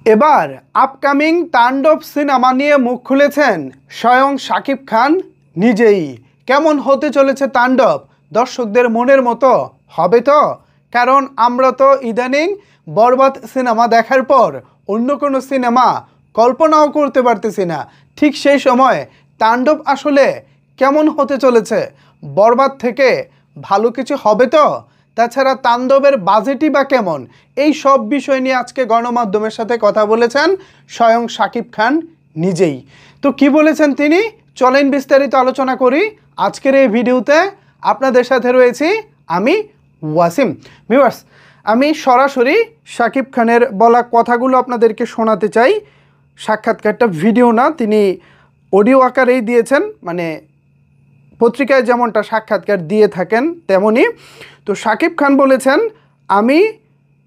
এবার আপকামিং তাণ্ডব সিনেমা নিয়ে মুখ খুলেছেন স্বয়ং শাকিব খান নিজেই। কেমন হতে চলেছে তাণ্ডব? দর্শকদের মনের মতো হবে তো? কারণ আমরা তো ইদানিং বরবাদ সিনেমা দেখার পর অন্য কোনো সিনেমা কল্পনাও করতে পারতেছি না। ঠিক সেই সময় তাণ্ডব আসলে কেমন হতে চলেছে? বরবাদ থেকে ভালো কিছু হবে তো? তাছাড়া তাণ্ডবের বাজেটই বা কেমন? এই সব বিষয় নিয়ে আজকে গণমাধ্যমের সাথে কথা বলেছেন স্বয়ং শাকিব খান নিজেই। তো কি বলেছেন তিনি, চলেন বিস্তারিত আলোচনা করি আজকের এই ভিডিওতে। আপনাদের সাথে রয়েছি আমি ওয়াসিম। ভিউয়ার্স, আমি সরাসরি শাকিব খানের বলা কথাগুলো আপনাদেরকে শোনাতে চাই। সাক্ষাৎকারটা ভিডিও না, তিনি অডিও আকারেই দিয়েছেন, মানে পত্রিকায় যেমনটা সাক্ষাৎকার দিয়ে থাকেন তেমনই। তো শাকিব খান বলেছেন, আমি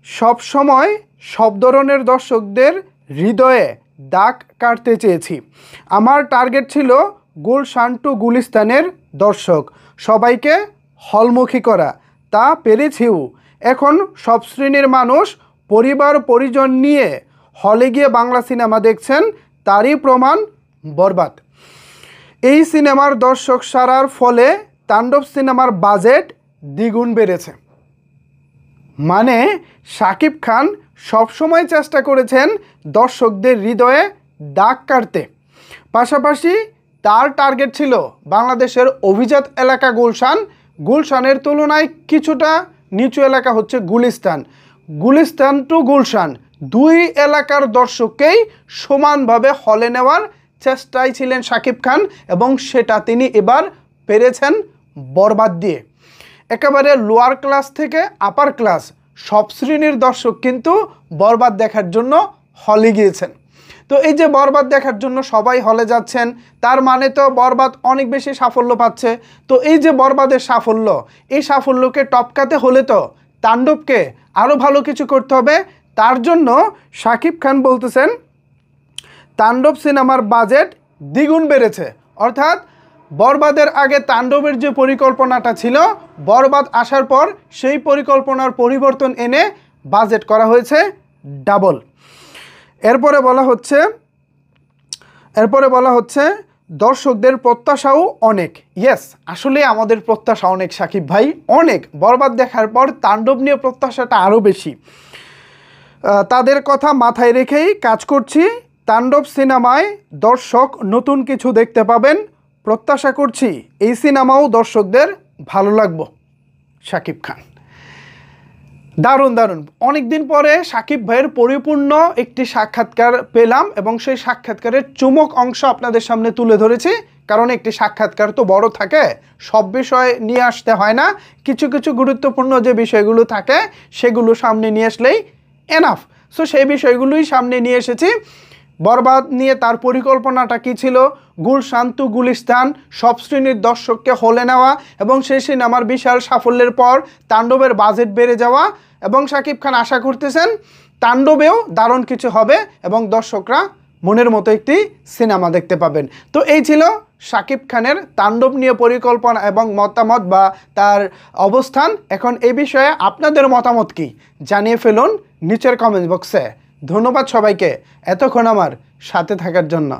সব সময় সব ধরনের দর্শকদের হৃদয়ে দাগ কাটতে চেয়েছি। আমার টার্গেট ছিল গুলশান টু গুলিস্তানের দর্শক সবাইকে হলমুখী করা, তা পেরেছিও। এখন সব শ্রেণীর মানুষ পরিবার পরিজন নিয়ে হলে গিয়ে বাংলা সিনেমা দেখছেন, তারই প্রমাণ বরবাদ। এই সিনেমার দর্শক সারার ফলে তাণ্ডব সিনেমার বাজেট দ্বিগুণ বেড়েছে। মানে শাকিব খান সবসময় চেষ্টা করেছেন দর্শকদের হৃদয়ে দাগ কাটতে। পাশাপাশি তার টার্গেট ছিল বাংলাদেশের অভিজাত এলাকা গুলশান, গুলশানের তুলনায় কিছুটা নিচু এলাকা হচ্ছে গুলিস্তান, গুলিস্তান টু গুলশান দুই এলাকার দর্শককেই সমানভাবে হলে নেওয়ার চেষ্টায় ছিলেন শাকিব খান, এবং সেটা তিনি এবার পেরেছেন বরবাদ দিয়ে। একেবারে লোয়ার ক্লাস থেকে আপার ক্লাস সব শ্রেণীর দর্শক কিন্তু বরবাদ দেখার জন্য হলে গিয়েছেন। তো এই যে বরবাদ দেখার জন্য সবাই হলে যাচ্ছেন, তার মানে তো বরবাদ অনেক বেশি সাফল্য পাচ্ছে। তো এই যে বরবাদের সাফল্য, এই সাফল্যকে টপকাতে হলে তো তাণ্ডবকে আরও ভালো কিছু করতে হবে। তার জন্য শাকিব খান বলতেছেন, তাণ্ডব সিনেমার বাজেট দ্বিগুণ বেড়েছে। অর্থাৎ বরবাদের আগে তাণ্ডবের যে পরিকল্পনাটা ছিল, বরবাদ আসার পর সেই পরিকল্পনার পরিবর্তন এনে বাজেট করা হয়েছে ডাবল। এরপরে বলা হচ্ছে দর্শকদের প্রত্যাশাও অনেক। ইয়েস, আসলে আমাদের প্রত্যাশা অনেক শাকিব ভাই, অনেক। বরবাদ দেখার পর তাণ্ডব নিয়ে প্রত্যাশাটা আরও বেশি। তাদের কথা মাথায় রেখেই কাজ করছি। তাণ্ডব সিনেমায় দর্শক নতুন কিছু দেখতে পাবেন। প্রত্যাশা করছি এই সিনেমাও দর্শকদের ভালো লাগবে। শাকিব খান দারুণ দারুণ। অনেক দিন পরে শাকিব ভাইয়ের পরিপূর্ণ একটি সাক্ষাৎকার পেলাম, এবং সেই সাক্ষাৎকারের চুমক অংশ আপনাদের সামনে তুলে ধরেছি। কারণ একটি সাক্ষাৎকার তো বড় থাকে, সব বিষয় নিয়ে আসতে হয় না, কিছু কিছু গুরুত্বপূর্ণ যে বিষয়গুলো থাকে সেগুলো সামনে নিয়ে আসলেই এনাফ। সো সেই বিষয়গুলোই সামনে নিয়ে এসেছি। বরবাদ নিয়ে তার পরিকল্পনাটা কী ছিল, গুলশান টু গুলিস্তান সব শ্রেণীর দর্শককে হলে নেওয়া, এবং সেই সিনেমার বিশাল সাফল্যের পর তাণ্ডবের বাজেট বেড়ে যাওয়া, এবং শাকিব খান আশা করতেছেন তাণ্ডবেও দারুণ কিছু হবে এবং দর্শকরা মনের মতো একটি সিনেমা দেখতে পাবেন। তো এই ছিল শাকিব খানের তাণ্ডব নিয়ে পরিকল্পনা এবং মতামত বা তার অবস্থান। এখন এই বিষয়ে আপনাদের মতামত কি জানিয়ে ফেলুন নিচের কমেন্ট বক্সে। ধন্যবাদ সবাইকে এতক্ষণ আমার সাথে থাকার জন্য।